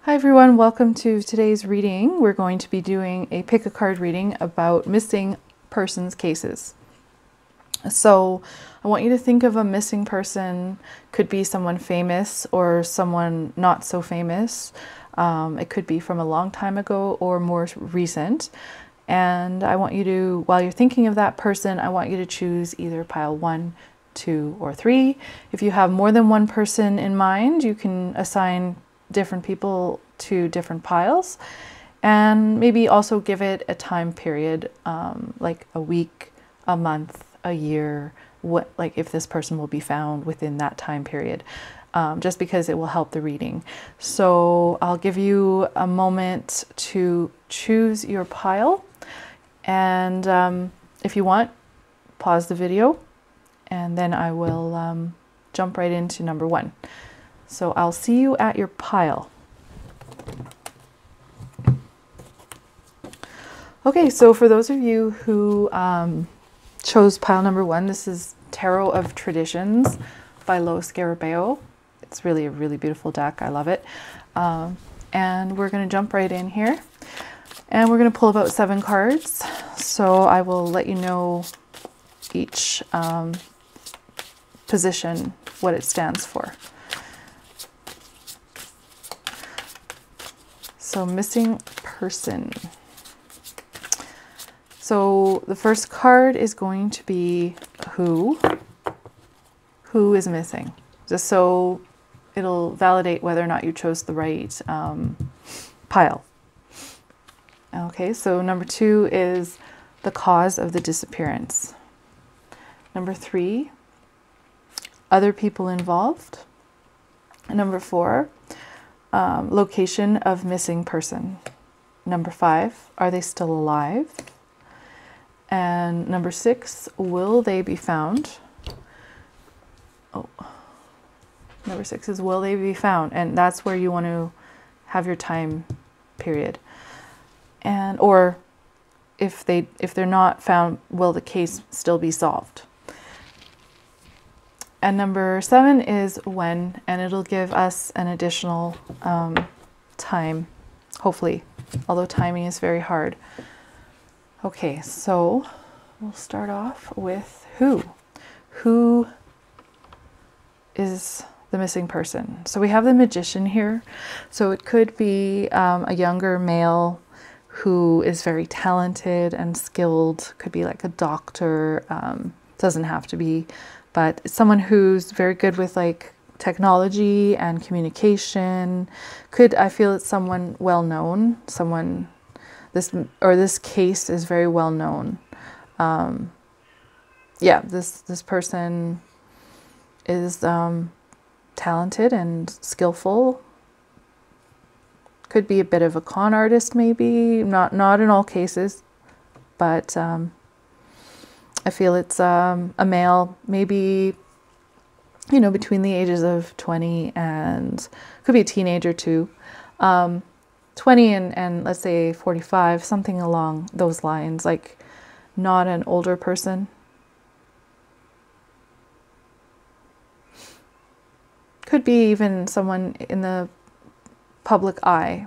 Hi everyone, welcome to today's reading. We're going to be doing a pick a card reading about missing persons cases. So I want you to think of a missing person. Could be someone famous or someone not so famous. It could be from a long time ago or more recent. And I want you to, while you're thinking of that person, I want you to choose either pile 1, 2, or 3. If you have more than one person in mind, you can assign different people to different piles, and maybe also give it a time period, like a week, a month, a year, like if this person will be found within that time period, just because it will help the reading. So I'll give you a moment to choose your pile, and if you want, pause the video, and then I will jump right into number 1. So I'll see you at your pile. Okay, so for those of you who chose pile number 1, this is Tarot of Traditions by Lo Scarabeo. It's really a really beautiful deck. I love it. And we're going to jump right in here. And we're going to pull about 7 cards. So I will let you know each position, what it stands for. So missing person. So the first card is going to be who is missing, just so it'll validate whether or not you chose the right pile. Okay, so number 2 is the cause of the disappearance. Number 3, other people involved. And number 4, location of missing person. Number 5, are they still alive? And number 6, will they be found? Oh, number 6 is will they be found? And that's where you want to have your time period. And or if they're not found, will the case still be solved? And number 7 is when, and it'll give us an additional time, hopefully, although timing is very hard. Okay, so we'll start off with who. Who is the missing person? So we have the Magician here. So it could be a younger male who is very talented and skilled. Could be like a doctor, doesn't have to be, but someone who's very good with like technology and communication. I feel it's someone well known, someone this case is very well known. Yeah, this person is talented and skillful. Could be a bit of a con artist, maybe not in all cases, but I feel it's a male, maybe, you know, between the ages of 20 and could be a teenager too. 20 and let's say 45, something along those lines, like not an older person. Could be even someone in the public eye.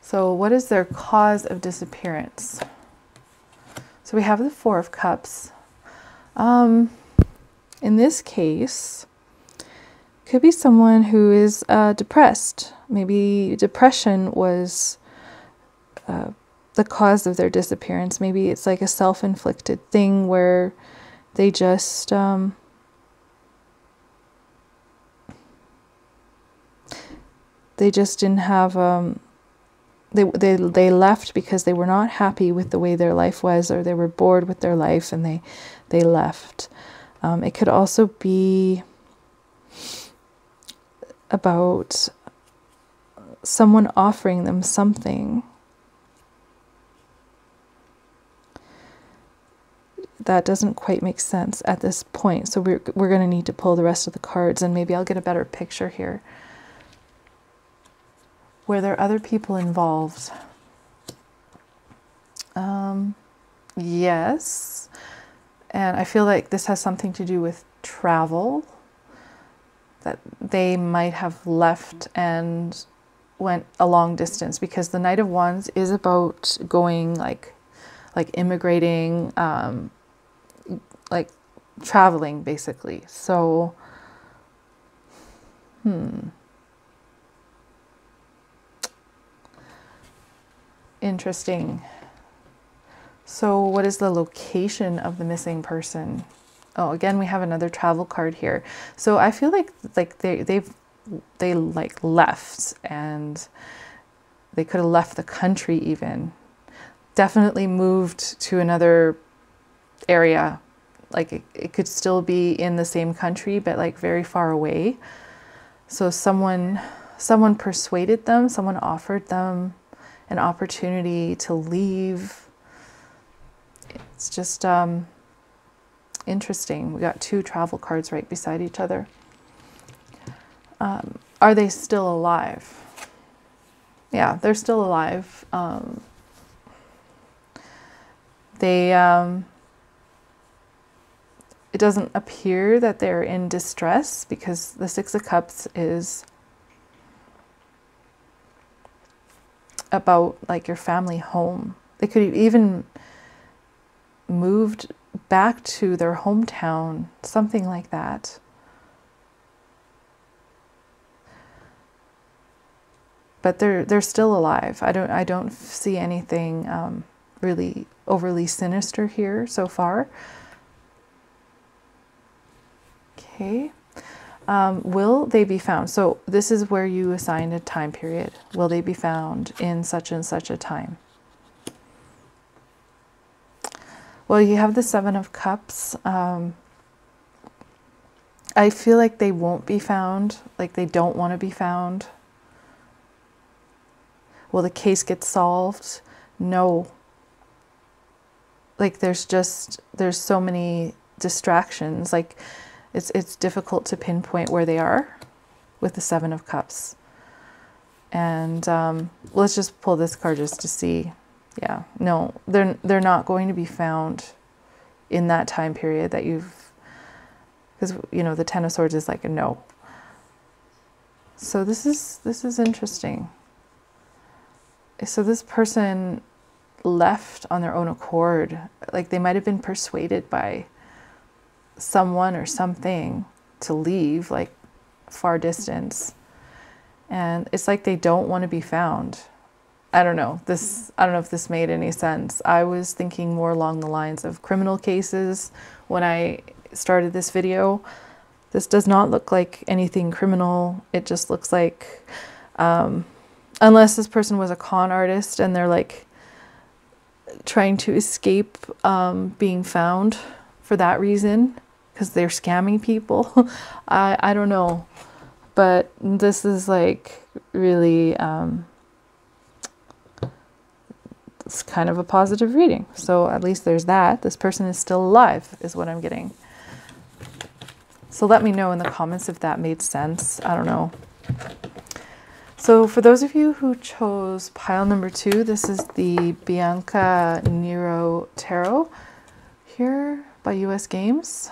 So what is their cause of disappearance? So we have the 4 of Cups. In this case, could be someone who is depressed. Maybe depression was the cause of their disappearance. Maybe it's like a self-inflicted thing where they just didn't have they left because they were not happy with the way their life was, or they were bored with their life and they left. It could also be about someone offering them something that doesn't quite make sense at this point. So we're going to need to pull the rest of the cards, and maybe I'll get a better picture here. Were there other people involved? Yes. And I feel like this has something to do with travel. that they might have left and went a long distance, because the Knight of Wands is about going like immigrating, like traveling basically. So, interesting. So what is the location of the missing person? Oh, again, we have another travel card here. So I feel like they like left, and they could have left the country even. Definitely moved to another area. Like it could still be in the same country, but like very far away. So someone persuaded them, someone offered them an opportunity to leave. It's just interesting. We got two travel cards right beside each other. Are they still alive? Yeah, they're still alive. It doesn't appear that they're in distress, because the Six of Cups is about like your family home. They could have even moved back to their hometown, something like that. But they're still alive. I don't see anything really overly sinister here so far. Okay. Will they be found? So this is where you assigned a time period. Will they be found in such and such a time? Well, you have the Seven of Cups. I feel like they won't be found, like they don't want to be found. Will the case get solved? No. Like there's so many distractions. Like it's difficult to pinpoint where they are with the Seven of Cups. And let's just pull this card just to see. Yeah, no, they're not going to be found in that time period that you've, because you know the Ten of Swords is like a no. So this is interesting. So this person left on their own accord. Like they might have been persuaded by someone or something to leave, like far distance. And it's like they don't want to be found. I don't know if this made any sense. I was thinking more along the lines of criminal cases when I started this video. This does not look like anything criminal. It just looks like, unless this person was a con artist and they're like trying to escape being found for that reason, because they're scamming people. I don't know. But this is like really, it's kind of a positive reading. So at least there's that. This person is still alive is what I'm getting. So let me know in the comments if that made sense. I don't know. So for those of you who chose pile number 2, this is the Bianca Nero Tarot here by US Games.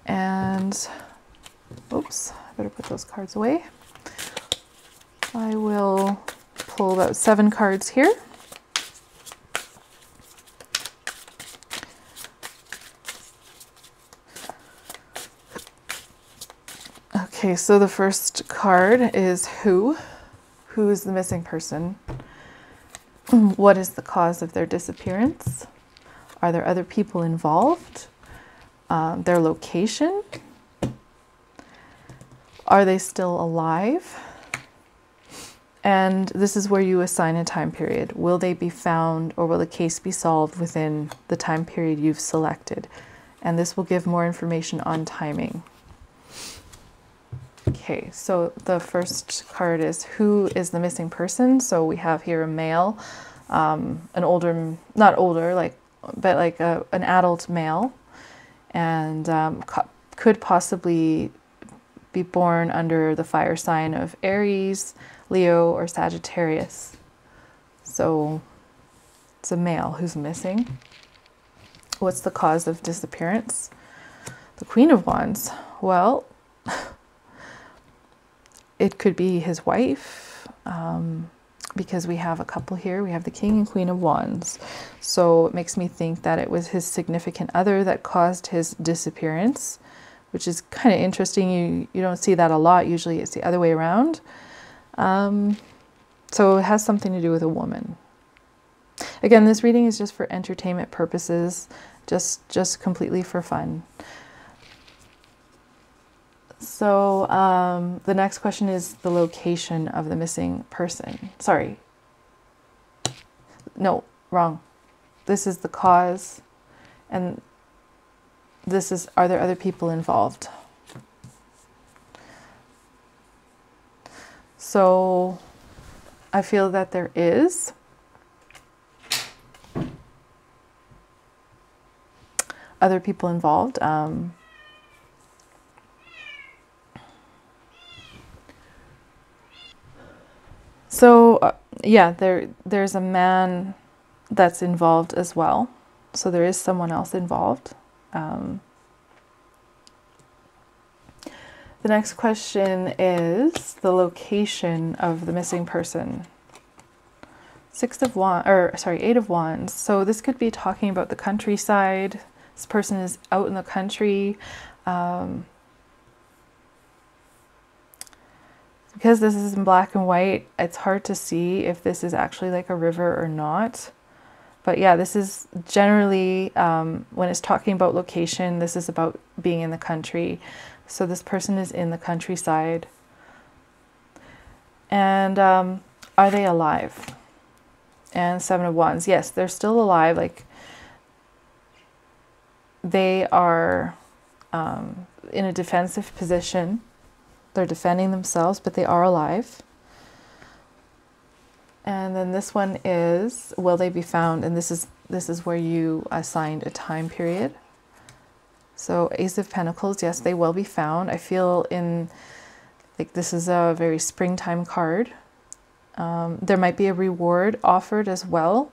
And, oops, I better put those cards away. I will pull about 7 cards here. Okay, so the first card is who? Who is the missing person? What is the cause of their disappearance? Are there other people involved? Their location? Are they still alive? And this is where you assign a time period. Will they be found, or will the case be solved within the time period you've selected? And this will give more information on timing. Okay, so the first card is who is the missing person. So we have here a male, an older, not older, like, but like an adult male, and could possibly be born under the fire sign of Aries, Leo, or Sagittarius. So it's a male who's missing. What's the cause of disappearance? The Queen of Wands. Well, it could be his wife, because we have a couple here. We have the King and Queen of Wands. So it makes me think that it was his significant other that caused his disappearance, which is kind of interesting. You don't see that a lot. Usually it's the other way around. So it has something to do with a woman. Again, this reading is just for entertainment purposes, just completely for fun. So the next question is the location of the missing person. Sorry. No, wrong. This is the cause, and this is, are there other people involved? So I feel that there is. Other people involved. Yeah, there's a man that's involved as well. So there is someone else involved. The next question is the location of the missing person. Eight of Wands. So this could be talking about the countryside. This person is out in the country. Because this is in black and white, it's hard to see if this is actually like a river or not. But yeah, this is generally, when it's talking about location, this is about being in the country. So this person is in the countryside. And are they alive? And Seven of Wands. Yes, they're still alive. Like, they are in a defensive position. They're defending themselves, but they are alive. And then this one is, will they be found? And this is where you assigned a time period. So Ace of Pentacles, yes, they will be found. I feel like this is a very springtime card. There might be a reward offered as well.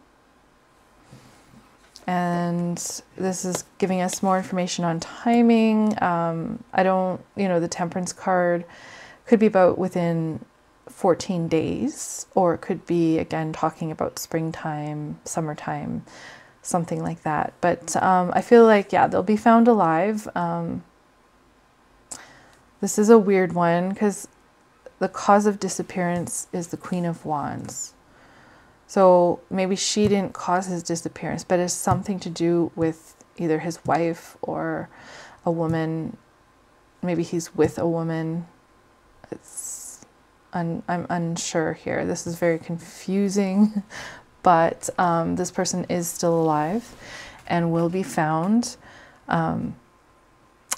And this is giving us more information on timing. The Temperance card could be about within 14 days, or it could be, again, talking about springtime, summertime, something like that. But I feel like, yeah, they'll be found alive. This is a weird one because the cause of disappearance is the Queen of Wands. So maybe she didn't cause his disappearance, but it's something to do with either his wife or a woman. Maybe he's with a woman. I'm unsure here. This is very confusing, but this person is still alive and will be found. And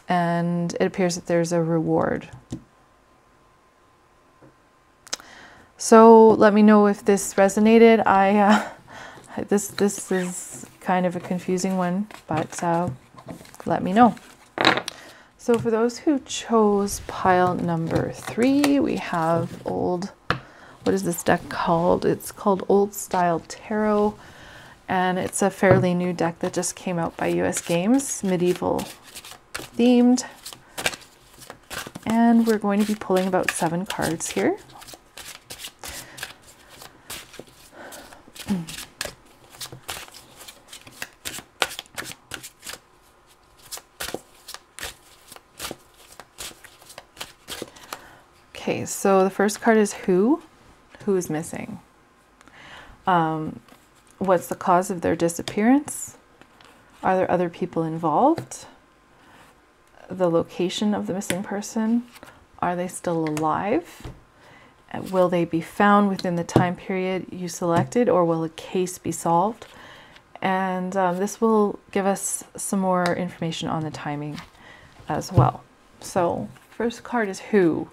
it appears that there's a reward. So let me know if this resonated. This is kind of a confusing one, but let me know. So for those who chose pile number 3, we have what is this deck called? It's called Old Style Tarot, and it's a fairly new deck that just came out by US Games, medieval themed. And we're going to be pulling about 7 cards here. Okay, so the first card is who? Who is missing? What's the cause of their disappearance? Are there other people involved? The location of the missing person? Are they still alive? Will they be found within the time period you selected, or will a case be solved? And this will give us some more information on the timing as well. So first card is who?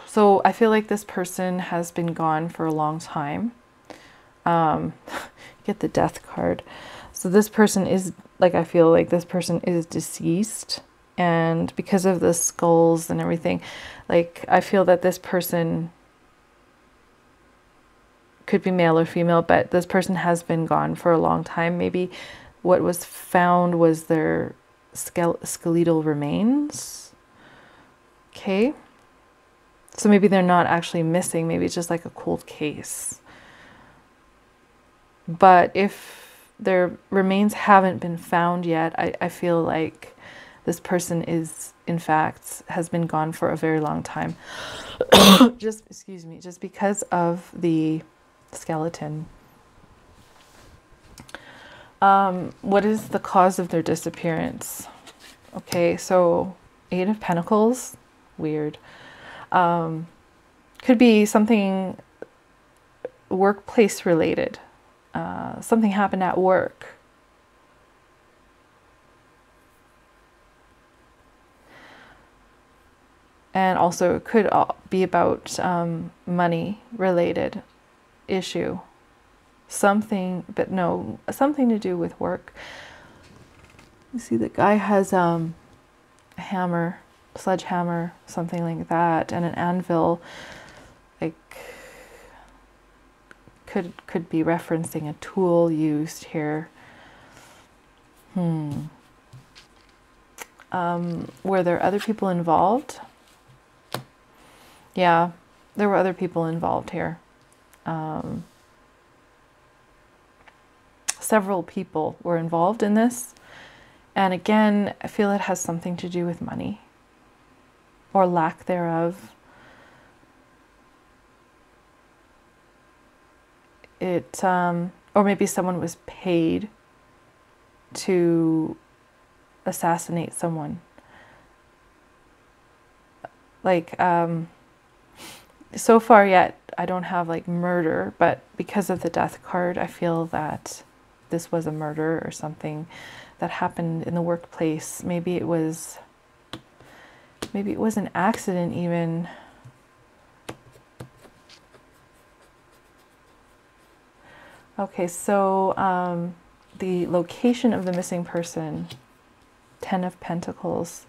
So I feel like this person has been gone for a long time. Get the Death card. So this person is, like, I feel like this person is deceased. And because of the skulls and everything, like, I feel that this person could be male or female, but this person has been gone for a long time. Maybe what was found was their skeletal remains. Okay. So maybe they're not actually missing. Maybe it's just like a cold case. But if their remains haven't been found yet, I feel like this person is, in fact, has been gone for a very long time. Excuse me, just because of the skeleton. What is the cause of their disappearance? Okay, so 8 of Pentacles, weird. Could be something workplace related. Something happened at work. And also it could be about money related issue. Something, but no, something to do with work. You see the guy has a hammer, sledgehammer, something like that, and an anvil. Like, could be referencing a tool used here. Were there other people involved? Yeah, there were other people involved here. Several people were involved in this. And again, I feel it has something to do with money or lack thereof. Or maybe someone was paid to assassinate someone. Like, so far yet, I don't have like murder, but because of the death card, I feel that this was a murder or something that happened in the workplace. Maybe it was an accident even. Okay, so the location of the missing person, 10 of Pentacles.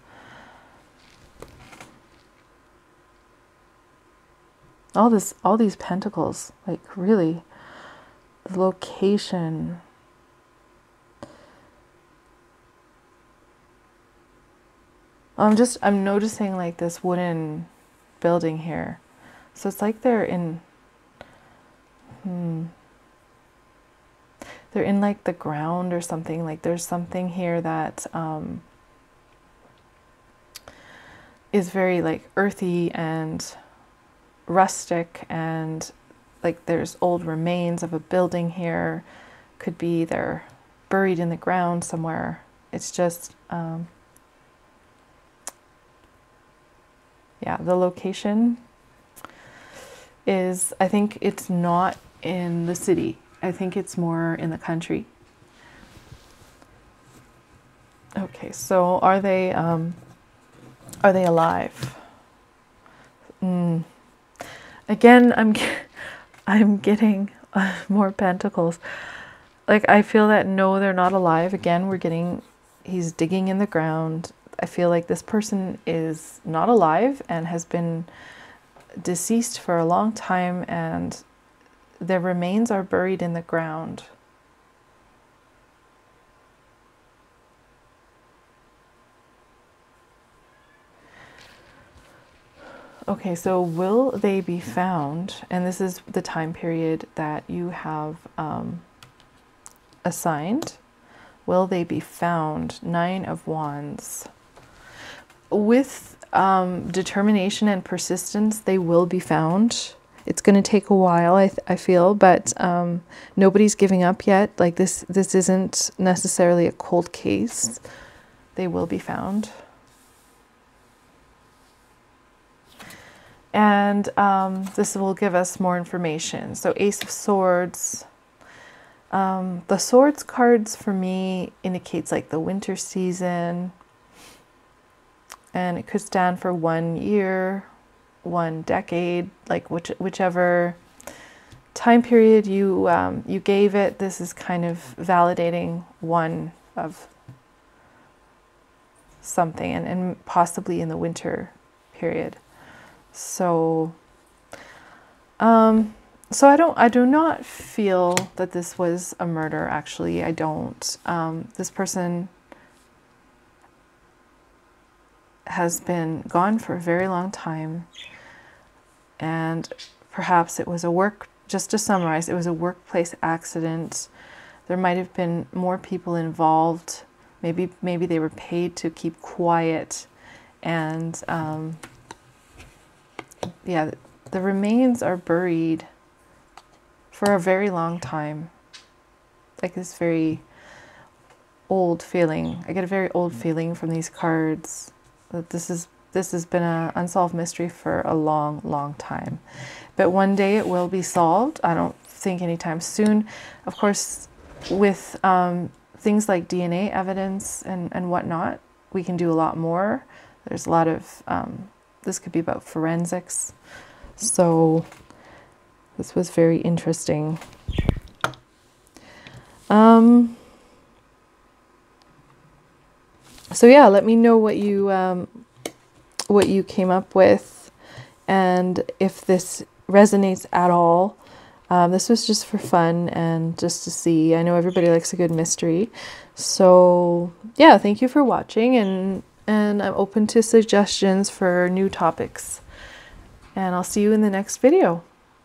All these pentacles, like really, the location. I'm noticing like this wooden building here. So it's like they're in, they're in like the ground or something. Like there's something here that is very like earthy and rustic, and like there's old remains of a building here. Could be they're buried in the ground somewhere. It's just yeah, the location is, I think it's not in the city. I think it's more in the country. Okay, so are they alive? Again, I'm getting more pentacles. Like I feel that no, they're not alive. Again, we're getting, he's digging in the ground. I feel like this person is not alive and has been deceased for a long time, and their remains are buried in the ground. Okay, so will they be found? And this is the time period that you have assigned. Will they be found? 9 of Wands. With determination and persistence, they will be found. It's going to take a while, I feel, but nobody's giving up yet. Like this isn't necessarily a cold case. They will be found. And this will give us more information. So Ace of Swords. The Swords cards for me indicates like the winter season. And it could stand for 1 year, 1 decade, like whichever time period you you gave it. This is kind of validating one of something, and possibly in the winter period. So, so I do not feel that this was a murder. Actually, I don't. This person has been gone for a very long time. and perhaps it was just to summarize, it was a workplace accident. There might have been more people involved. Maybe they were paid to keep quiet, and yeah, the remains are buried for a very long time. Like this very old feeling. I get a very old feeling from these cards that this has been an unsolved mystery for a long, long time. But one day it will be solved. I don't think anytime soon. Of course, with things like DNA evidence and whatnot, we can do a lot more. There's a lot of, this could be about forensics. So this was very interesting. So yeah, let me know what you came up with, and if this resonates at all. This was just for fun and just to see. I know everybody likes a good mystery. So yeah, thank you for watching, and I'm open to suggestions for new topics. And I'll see you in the next video.